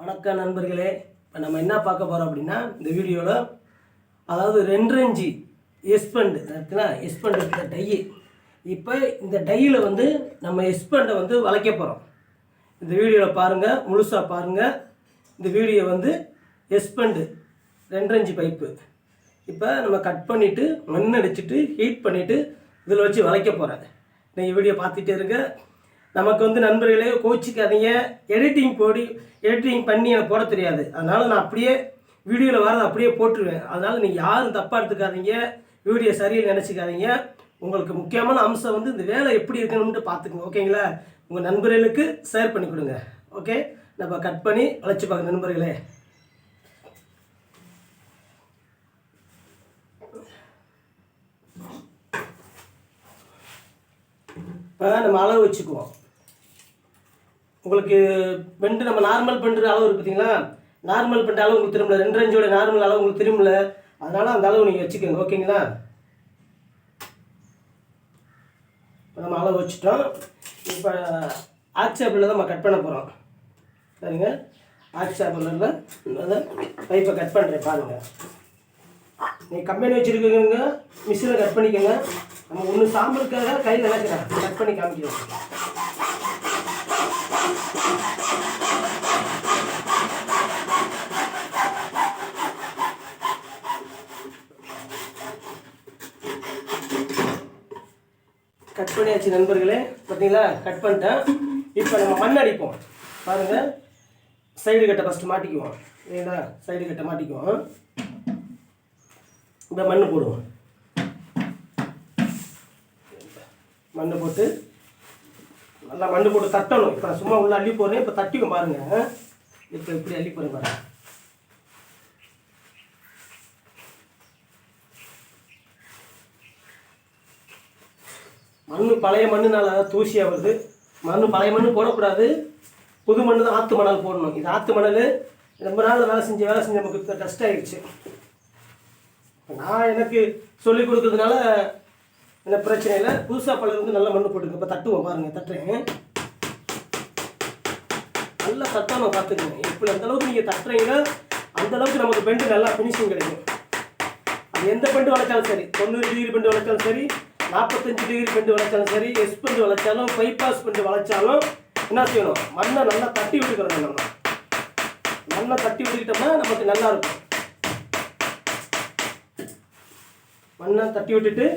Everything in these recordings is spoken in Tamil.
வணக்கம் நண்பர்களே. இப்போ நம்ம என்ன பார்க்க போகிறோம் அப்படின்னா, இந்த வீடியோவில் அதாவது 2 எஸ்பெண்ட் இருக்குல்ல, எஸ்பெண்ட் டை. இப்போ இந்த டையில் வந்து நம்ம எஸ்பெண்டை வந்து வளைக்க போகிறோம். இந்த வீடியோவில் பாருங்கள், முழுசாக பாருங்கள். இந்த வீடியோ வந்து எஸ்பெண்டு 2 பைப்பு இப்போ நம்ம கட் பண்ணிவிட்டு மண் அடிச்சுட்டு ஹீட் பண்ணிவிட்டு இதில் வச்சு வளைக்க போகிறேன். நீங்கள் வீடியோ பார்த்துட்டே இருங்க. நமக்கு வந்து நண்பர்களே கோச்சிக்காதீங்க, எடிட்டிங் பண்ணி எனக்கு போட தெரியாது. அதனால் நான் அப்படியே வீடியோவில் வரதை அப்படியே போட்டுருவேன். அதனால் நீங்கள் யாரும் தப்பாக எடுத்துக்காதீங்க, வீடியோ சரியில் நினச்சிக்காதீங்க. உங்களுக்கு முக்கியமான அம்சம் வந்து இந்த வேலை எப்படி இருக்கணும்னு பார்த்துக்குங்க, ஓகேங்களா? உங்கள் நண்பர்களுக்கு ஷேர் பண்ணி கொடுங்க. ஓகே, நம்ம கட் பண்ணி வளைச்சி பார்க்க நண்பர்களே. இப்போ நம்ம அளவு வச்சுக்குவோம். உங்களுக்கு பெண்டு நம்ம நார்மல் பண்ணுற அளவு இருக்குது பார்த்தீங்களா? நார்மல் பண்ணுற அளவு உங்களுக்கு திரும்பல, 2 நார்மல் அளவு உங்களுக்கு திரும்பல. அதனால் அந்த அளவு நீங்கள் வச்சுக்கோங்க, ஓகேங்களா? இப்போ நம்ம அளவு வச்சுட்டோம். இப்போ ஆக்ஸாபிளில் தான் நம்ம கட் பண்ண போகிறோம். சரிங்க, ஆக்ஸாபிளில் அதை பைப்பை கட் பண்ணுறேன் பாருங்கள். நீங்கள் கம்பெனி வச்சுருக்கீங்க, மிஷினில் கட் பண்ணிக்கோங்க. நம்ம ஒன்று சாம்பலுக்காக கையில் நினைக்கிறேன், கட் பண்ணி காமிக்கிறோம். கட் பண்ணியாச்சு நண்பர்களே, பார்த்தீங்களா? கட் பண்ணிட்டேன். இப்போ நம்ம மண் அடிப்போம் பாருங்கள். சைடு கட்டை ஃபஸ்ட்டு மாட்டிக்குவோம், இல்லைங்களா? சைடு கட்டை மாட்டிக்குவோம். இப்போ மண் போடுவோம். மண் போட்டு நல்லா மண் போட்டு தட்டணும். இப்போ நான் சும்மா உள்ள அள்ளி போடுறேன். இப்போ தட்டிக்கும் பாருங்கள். இப்போ இப்படி அள்ளி போகிறேன் பாருங்கள். மண் பழைய மண்ணுனால தூசியாக வருது. பழைய மண் போடக்கூடாது, புது மண் தான், ஆற்று மணல் போடணும். இது ஆற்று மணல். ரொம்ப நாள் வேலை செஞ்சு நமக்கு டஸ்ட் ஆகிடுச்சு. நான் எனக்கு சொல்லிக் கொடுக்குறதுனால என்ன பிரச்சனை இல்லை. புதுசாக பழம் வந்து நல்லா மண் போட்டுங்க. இப்போ தட்டுவோம் பாருங்கள், தட்டுறேன். நல்லா தட்டணும், பார்த்துக்கங்க. இப்போ அந்தளவுக்கு நீங்கள் தட்டுறீங்கன்னா அந்தளவுக்கு நமக்கு பெண்டு நல்லா ஃபினிஷிங் கிடைக்கும். அது எந்த பெண்டு வளைச்சாலும் சரி, 90 டிகிரி பெண்டு வளைச்சாலும் சரி, 45 டிகிரி பெண்டு வளைச்சாலும் சரி, எஸ் பெண்டு வளைச்சாலும், பைபாஸ் பெண்டு வளைச்சாலும் என்ன செய்யணும்? மண்ணை நல்லா தட்டி விட்டுக்கிறோம். நம்ம மண்ணை தட்டி விட்டுக்கிட்டோம்னா நமக்கு நல்லா இருக்கும். மண்ணை தட்டி விட்டுட்டு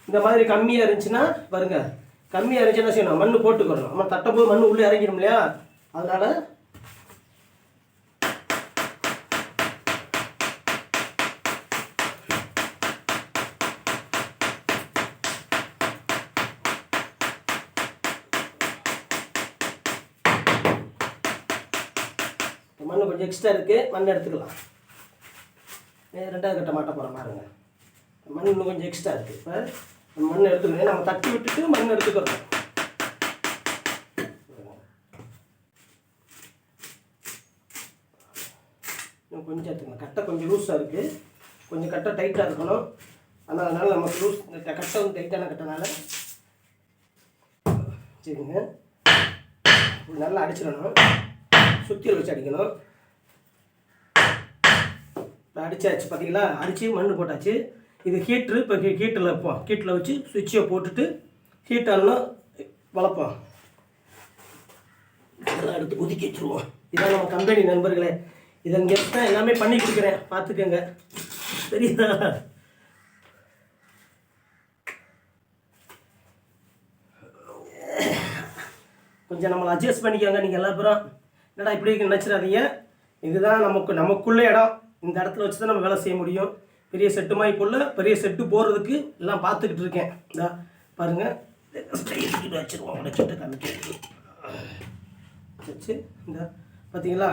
இந்த மாதிரி கம்மியாக இருந்துச்சுன்னா பாருங்கள், கம்மியாக இருந்துச்சுன்னா செய்யணும், மண் போட்டுக்கிறோம். நம்ம தட்டும்போது மண் உள்ளே இறங்கிடும் இல்லையா? அதனால் மண் கொஞ்சம் எக்ஸ்ட்ரா இருக்குது, மண் எடுத்துக்கலாம். 2வது கட்ட மாட்ட போகிறோம் பாருங்கள். மண் இன்னும் கொஞ்சம் எக்ஸ்ட்ரா இருக்குது. இப்போ மண் எடுத்துக்கணும். நம்ம தட்டி விட்டுட்டு மண் எடுத்துக்கிறோம். இன்னும் கொஞ்சம் எடுத்துக்கணும். கட்டை கொஞ்சம் லூஸாக இருக்குது, கொஞ்சம் கட்டை டைட்டாக இருக்கணும். அதனால் நமக்கு லூஸ், இந்த கட்டை வந்து டைட்டான கட்டனால சரிங்க. நல்லா அடிச்சிடணும், சுத்தியில் வச்சு அடிக்கணும். இப்போ அடித்தாச்சு பார்த்தீங்களா? அடித்து மண் போட்டாச்சு. இது ஹீட்ரு. இப்போ ஹீட்டில் வைப்போம். ஹீட்டில் வச்சு சுவிட்சை போட்டுட்டு ஹீட் ஆனால் வளர்ப்போம். இதெல்லாம் எடுத்து ஒதுக்கி வச்சுருவோம். இதான் நம்ம கம்பெனி நண்பர்களே. இதை இங்கே தான் எல்லாமே பண்ணி கொடுக்குறேன், பார்த்துக்கோங்க. சரிதா? கொஞ்சம் நம்மளை அட்ஜஸ்ட் பண்ணிக்கோங்க. நீங்கள் எல்லா பேரும் என்னடா இப்படி நினச்சிடாதீங்க. இதுதான் நமக்குள்ள இடம். இந்த இடத்துல வச்சு தான் நம்ம வேலை செய்ய முடியும். பெரிய செட்டு மாதிரி போடல, பெரிய செட்டு போடுறதுக்கு எல்லாம் பார்த்துக்கிட்டு இருக்கேன். இந்த பாருங்கள், வச்சுருவோம். உடைச்சிட்டு காமிச்சு வச்சு இந்த பார்த்தீங்களா?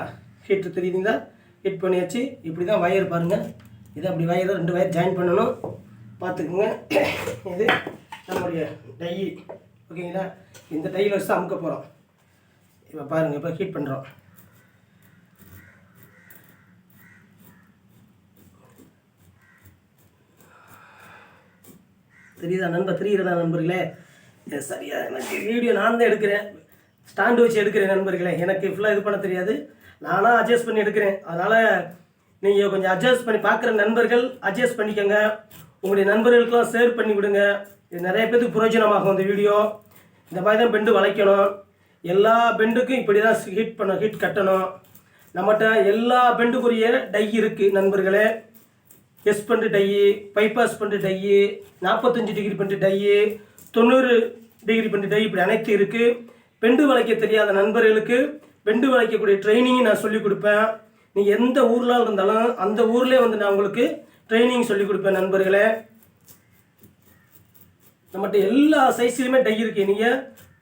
ஹீட்ரு தெரியுதுங்களா? ஹீட் பண்ணியாச்சு. இப்படி தான் வயர் பாருங்கள். இதை அப்படி வயர் 2 வயர் ஜாயின் பண்ணணும், பார்த்துக்குங்க. இது நம்முடைய டை, ஓகேங்களா? இந்த டையில் வச்சு தான் அமுக்க போகிறோம். இப்போ பாருங்கள், இப்போ ஹீட் பண்ணுறோம். தெரியுதா தெரியுறதா நண்பர்களே? சரியா? எனக்கு வீடியோ நான் தான் எடுக்கிறேன். ஸ்டாண்டு வச்சு எடுக்கிறேன் நண்பர்களே. எனக்கு ஃபுல்லாக இது பண்ண தெரியாது, நானாக அட்ஜஸ்ட் பண்ணி எடுக்கிறேன். அதனால் நீங்கள் கொஞ்சம் அட்ஜஸ்ட் பண்ணி பார்க்குற நண்பர்கள் அட்ஜஸ்ட் பண்ணிக்கோங்க. உங்களுடைய நண்பர்களுக்கெல்லாம் ஷேர் பண்ணி விடுங்க. இது நிறைய பேருக்கு பிரயோஜனமாகும் இந்த வீடியோ. இந்த மாதிரி தான் பெண்டு வளைக்கணும். எல்லா பெண்டுக்கும் இப்படி தான் ஹீட் கட்டணும். நம்மகிட்ட எல்லா பெண்டுக்குரிய டை இருக்குது நண்பர்களே. எஸ் பண்டு டை, பைபாஸ் பண்டு டை, 45 டிகிரி பண்டு டை, 90 டிகிரி பண்டு டை, இப்படி அனைத்து இருக்குது. பெண்டு வளைக்க தெரியாத நண்பர்களுக்கு பெண்டு வளைக்கக்கூடிய ட்ரைனிங்கும் நான் சொல்லிக் கொடுப்பேன். நீங்கள் எந்த ஊரில் இருந்தாலும் அந்த ஊர்லேயே வந்து நான் உங்களுக்கு ட்ரைனிங் சொல்லிக் கொடுப்பேன் நண்பர்களே. நம்மகிட்ட எல்லா சைஸ்லையுமே டை இருக்குது. நீங்கள்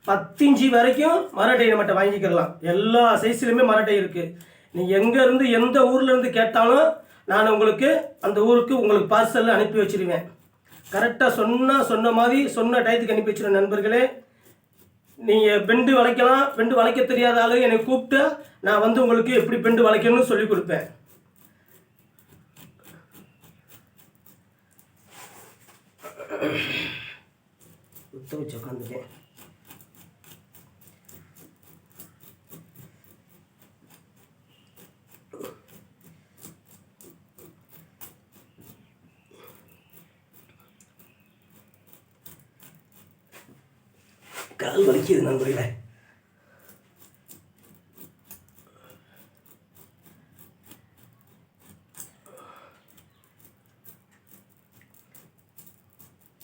10 இன்ச்சு வரைக்கும் மர டை நம்மகிட்ட வாங்கிக்கலாம். எல்லா சைஸ்லையுமே மர டை இருக்குது. நீங்கள் எங்கேருந்து எந்த ஊர்லேருந்து கேட்டாலும் நான் உங்களுக்கு அந்த ஊருக்கு உங்களுக்கு பார்சலில் அனுப்பி வச்சுருவேன். கரெக்டாக சொன்ன மாதிரி சொன்ன டயத்துக்கு அனுப்பி வச்சுருவேன் நண்பர்களே. நீங்கள் பெண்டு வளைக்கலாம். பெண்டு வளைக்க தெரியாத ஆளு என்னை கூப்பிட்டு நான் வந்து உங்களுக்கு எப்படி பெண்டு வளைக்கணும்னு சொல்லி கொடுப்பேன். உத்த வச்சு உட்காந்துட்டேன். கால் வலிக்குது நண்பர்களே.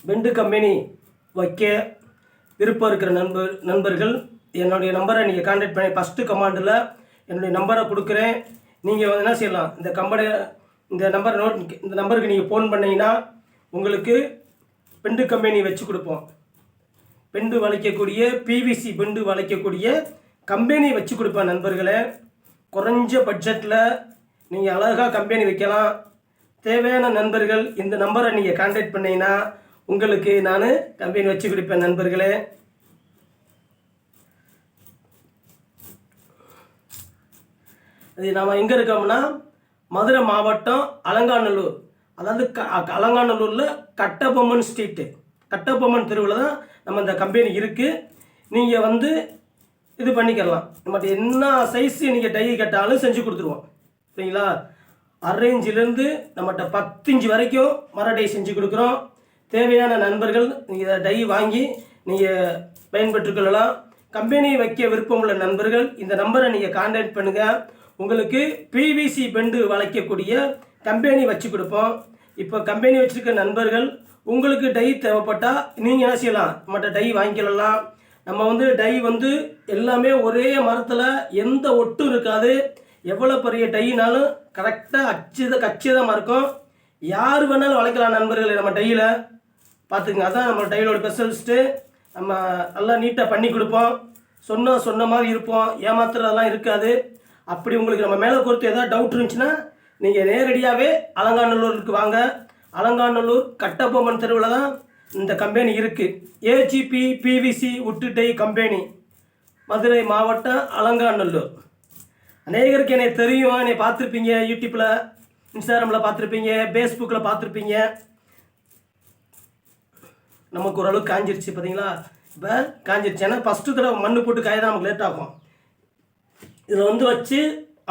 பெண்டு கம்பெனி வைக்க விருப்பம் இருக்கிற நண்பர்கள் என்னுடைய நம்பரை நீங்கள் கான்டாக்ட் பண்ணி ஃபஸ்ட்டு கமாண்டில் என்னுடைய நம்பரை கொடுக்குறேன். நீங்கள் என்ன செய்யலாம், இந்த நம்பருக்கு நீங்கள் ஃபோன் பண்ணிங்கன்னா உங்களுக்கு பெண்டு கம்பெனி வச்சு கொடுப்போம். பெண்டு வளைக்கக்கூடிய பிவிசி பெண்டு வளைக்கக்கூடிய கம்பெனி வச்சு கொடுப்பேன் நண்பர்களே. குறைஞ்ச பட்ஜெட்டில் நீங்கள் அழகாக கம்பெனி வைக்கலாம். தேவையான நண்பர்கள் இந்த நம்பரை நீங்கள் கான்டாக்ட் பண்ணிங்கன்னா உங்களுக்கு நான் கம்பெனி வச்சு கொடுப்பேன் நண்பர்களே. அது நாம் எங்கே இருக்கோம்னா மதுரை மாவட்டம் அலங்காநல்லூர். அதாவது அலங்காநல்லூரில் கட்டபொம்மன் ஸ்ட்ரீட்டு, கட்டபொம்மன் தெருவில் தான் நம்ம இந்த கம்பெனி இருக்குது. நீங்கள் வந்து இது பண்ணிக்கலாம். நம்மகிட்ட என்ன சைஸு நீங்கள் டை கட்டாலும் செஞ்சு கொடுத்துருவோம். சரிங்களா? அரேஞ்சிலேருந்து நம்மகிட்ட 10 இன்ச்சு வரைக்கும் மர டை செஞ்சு கொடுக்குறோம். தேவையான நண்பர்கள் நீங்கள் டை வாங்கி நீங்கள் பயன்பெற்றுக்கொள்ளலாம். கம்பெனி வைக்க விருப்பமுள்ள நண்பர்கள் இந்த நம்பரை நீங்கள் கான்டாக்ட் பண்ணுங்கள். உங்களுக்கு பிவிசி பெண்டு வளைக்கக்கூடிய கம்பெனி வச்சு கொடுப்போம். இப்போ கம்பெனி வச்சுருக்க நண்பர்கள் உங்களுக்கு டை தேவைப்பட்டால் நீங்கள் என்ன செய்யலாம், நம்மகிட்ட டை வாங்கிக்கலாம். நம்ம வந்து டை வந்து எல்லாமே ஒரே மரத்தில் எந்த ஒட்டும் இருக்காது. எவ்வளோ பெரிய டைனாலும் கரெக்டாக கச்சிதமாக இருக்கும். யார் வேணாலும் வளைக்கலாம் நண்பர்கள். நம்ம டையில் பார்த்துக்குங்க. அதான் நம்ம டைலோட ஸ்பெஷலிஸ்ட்டு. நம்ம நல்லா நீட்டாக பண்ணி கொடுப்போம். சொன்ன மாதிரி இருப்போம். ஏமாத்துறதெல்லாம் இருக்காது. அப்படி உங்களுக்கு நம்ம மேலே பொறுத்து எதாவது டவுட் இருந்துச்சுன்னா நீங்கள் நேரடியாகவே அலங்காநல்லூருக்கு வாங்க. அலங்காநல்லூர் கட்டபொம்மன் தெருவில் தான் இந்த கம்பெனி இருக்குது. ஏஜிபி பிவிசி உட்டு டை கம்பெனி, மதுரை மாவட்டம் அலங்காநல்லூர். அநேகருக்கு என்னை தெரியும். என்னை பார்த்துருப்பீங்க, யூடியூப்பில், இன்ஸ்டாகிராமில் பார்த்துருப்பீங்க, ஃபேஸ்புக்கில் பார்த்துருப்பீங்க. நமக்கு ஓரளவுக்கு காஞ்சிருச்சு பார்த்தீங்களா? இப்போ காஞ்சிருச்சு. ஏன்னா ஃபஸ்ட்டு தடவை மண் போட்டு காய தான் நமக்கு லேட் ஆகும். இதில் வந்து வச்சு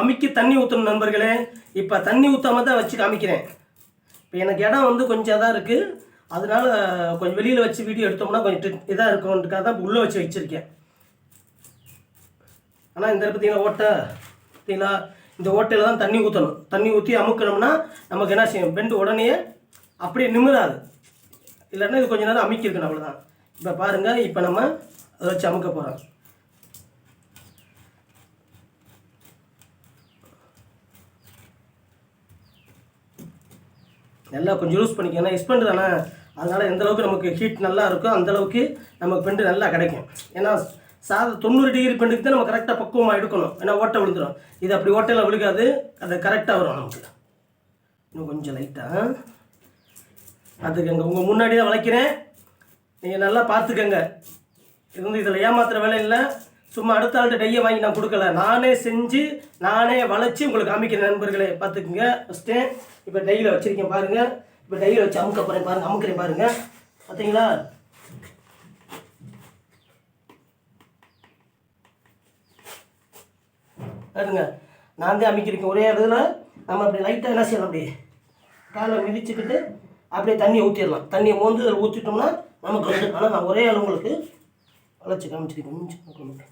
அமுக்கி தண்ணி ஊற்றணும் நண்பர்களே. இப்போ தண்ணி ஊற்றாம தான் வச்சு காமிக்கிறேன். இப்போ எனக்கு இடம் வந்து கொஞ்சம் தான் இருக்குது. அதனால கொஞ்சம் வெளியில் வச்சு வீடியோ எடுத்தோம்னா கொஞ்சம் இதாக இருக்கும்ன்றக்காக தான் உள்ளே வச்சு வச்சுருக்கேன். ஆனால் இந்த பார்த்தீங்கன்னா ஓட்டை பார்த்தீங்களா, இந்த ஓட்டையில் தான் தண்ணி ஊற்றணும். தண்ணி ஊற்றி அமுக்கணும்னா நமக்கு என்ன செய்யும், பெண்டு உடனே அப்படியே நிமிராது. இல்லைன்னா இது கொஞ்சம் நேரம் அமுக்கியிருக்கணும், அவ்வளோதான். இப்போ பாருங்கள், இப்போ நம்ம அதை வச்சு அமுக்க போகிறோம். நல்லா கொஞ்சம் யூஸ் பண்ணிக்கணும். ஏன்னா எக்ஸ்பெண்ட் தானே, அதனால் எந்தளவுக்கு நமக்கு ஹீட் நல்லா இருக்கும் அந்தளவுக்கு நமக்கு பெண்டு நல்லா கிடைக்கும். ஏன்னா 90 டிகிரி பெண்டுக்கு தான் நம்ம கரெக்டாக பக்குவமாக எடுக்கணும். ஏன்னா ஓட்டை விழுந்துடும். இது அப்படி ஓட்டையில் விழுகாது, அது கரெக்டாக வரும் நமக்கு. இன்னும் கொஞ்சம் லைட்டாக பார்த்துக்கங்க. உங்கள் முன்னாடி தான் வளைக்கிறேன், நீங்கள் நல்லா பார்த்துக்கங்க. இது வந்து இதில் ஏமாத்துகிற வேலை இல்லை. சும்மா அடுத்த ஆள்கிட்ட டையை வாங்கி நான் கொடுக்கல, நானே செஞ்சு நானே வளைச்சி உங்களுக்கு காமிக்கிறேன் நண்பர்களே. பார்த்துக்குங்க. ஃபஸ்ட்டு இப்போ டையில் வச்சுருக்கேன் பாருங்கள். இப்போ டையில் வச்சு அமுக்க போகிறேன் பாருங்கள், அமுக்கிறேன் பாருங்கள். பார்த்தீங்களா? பாருங்க நான் தான் அமைக்கிருக்கேன். ஒரே இதில் நம்ம அப்படி லைட்டாக என்ன செய்யலாம், அப்படி காலை மிதிச்சுக்கிட்டு அப்படியே தண்ணியை ஊற்றிடலாம். தண்ணியை மோந்து அதில் ஊற்றிட்டோம்னா நமக்கு வந்து, ஆனால் நான் ஒரே ஆள் உங்களுக்கு வளைச்சி காமிச்சிருக்கேன்.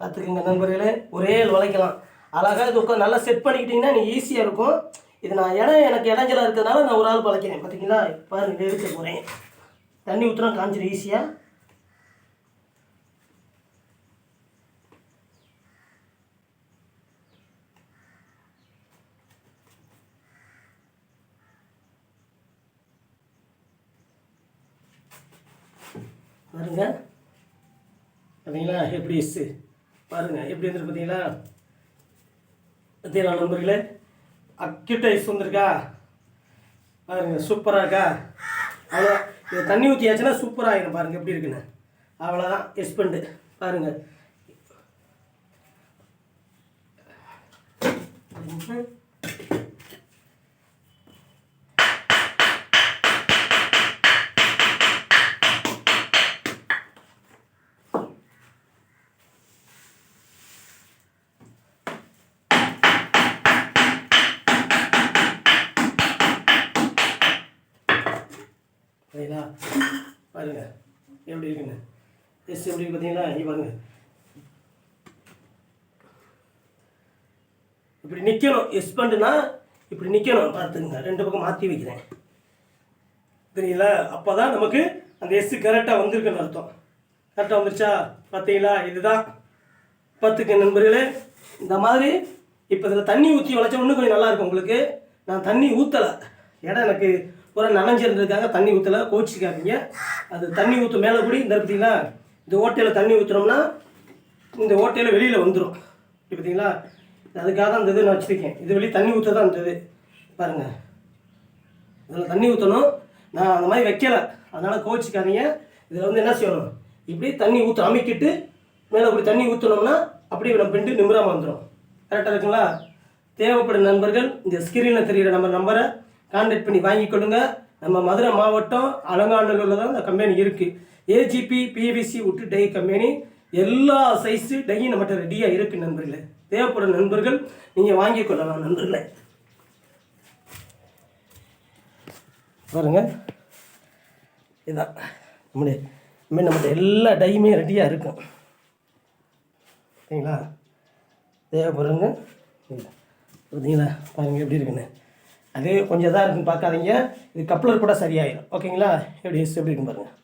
பார்த்துக்குங்க நண்பர்களே, ஒரே வளைக்கலாம். அழகாக இது உட்காந்து நல்லா செட் பண்ணிக்கிட்டிங்கன்னா நீ ஈஸியாக இருக்கும். இது நான் எனக்கு இடைஞ்சலாக இருக்கிறதுனால நான் ஒரு ஆள் வளைக்கிறேன். பார்த்தீங்களா, பாருங்க எடுக்க போகிறேன். தண்ணி ஊற்றுனா காமிச்சிடும் ஈஸியாக. பாருங்க பார்த்தீங்களா எப்படி பாருங்கள் எப்படி வந்துருக்கு பார்த்தீங்களா. பார்த்தீங்களா நண்பர்களே, அக்யூட் ஐஸ் வந்துருக்கா பாருங்கள், சூப்பராக இருக்கா. அவ்வளோ இது தண்ணி ஊற்றியாச்சுன்னா சூப்பராக ஆகிடும். பாருங்கள் எப்படி இருக்குன்னு. அவ்வளோதான் எஸ்பெண்டு பாருங்கள். சரிங்களா, பாருங்க எப்படி இருக்குன்னு. எஸ் எப்படி பார்த்தீங்களா, இங்கே பாருங்க இப்படி நிற்கணும். எஸ்பெண்டுனா இப்படி நிற்கணும். பார்த்துங்க, ரெண்டு பக்கம் மாற்றி வைக்கிறேன். சரிங்களா, அப்போ தான் நமக்கு அந்த எஸ்ஸு கரெக்டாக வந்திருக்குன்னு அர்த்தம். கரெக்டாக வந்துருச்சா பார்த்தீங்களா. இதுதான் பார்த்துக்க நண்பர்களே. இந்த மாதிரி இப்போ இதில் தண்ணி ஊற்றி வளைச்சா இன்னும் கொஞ்சம் நல்லாயிருக்கும் உங்களுக்கு. நான் தண்ணி ஊற்றலை, இடம் எனக்கு ஒரு நனைஞ்சிருந்ததுக்காக தண்ணி ஊற்றலை, கோச்சிக்காதீங்க. அது தண்ணி ஊற்ற மேலே கூடி இந்த பார்த்தீங்களா, இந்த ஓட்டையில் தண்ணி ஊற்றுனோம்னா இந்த ஓட்டையில் வெளியில் வந்துடும். இப்படி பார்த்தீங்களா, அதுக்காக தான் இந்த இது நான் வச்சுருக்கேன். இது வெளியே தண்ணி ஊற்ற தான் இந்த இது பாருங்கள். இதில் தண்ணி ஊற்றணும், நான் அந்த மாதிரி வைக்கலை, அதனால் கோச்சிக்காதீங்க. இதில் வந்து என்ன செய்யணும், இப்படி தண்ணி அமைக்கிட்டு மேலே இப்படி தண்ணி ஊற்றினோம்னா அப்படியே நம்ம பெண்டு நிமிராமல் வந்துடும். கரெக்டாக இருக்குங்களா. தேவைப்படும் நண்பர்கள் இந்த ஸ்க்ரீனில் தெரிகிற நம்ம நம்பரை கான்டாக்ட் பண்ணி வாங்கிக்கொள்ளுங்க. நம்ம மதுரை மாவட்டம் அலங்காநல்லூரில் தான் இந்த கம்பெனி இருக்குது. ஏஜிபி பிவிசி உட்டு டை கம்பெனி. எல்லா சைஸு டையும் நம்மகிட்ட ரெடியாக இருக்குது நண்பர்களே. தேவைப்படும் நண்பர்கள் நீங்கள் வாங்கிக்கொள்ளலாம் நண்பர்களே. பாருங்க இதுதான் நம்மகிட்ட எல்லா டையுமே ரெடியாக இருக்கும். சரிங்களா, தேவைப்படுங்க. பார்த்தீங்களா பாருங்கள் எப்படி இருக்குன்னு. அது கொஞ்சம் இதாக இருக்குன்னு பார்க்காதீங்க, இது கப்ளர் கூட சரியாயிடும். ஓகேங்களா, எப்படி இருக்குன்னு பாருங்கள்.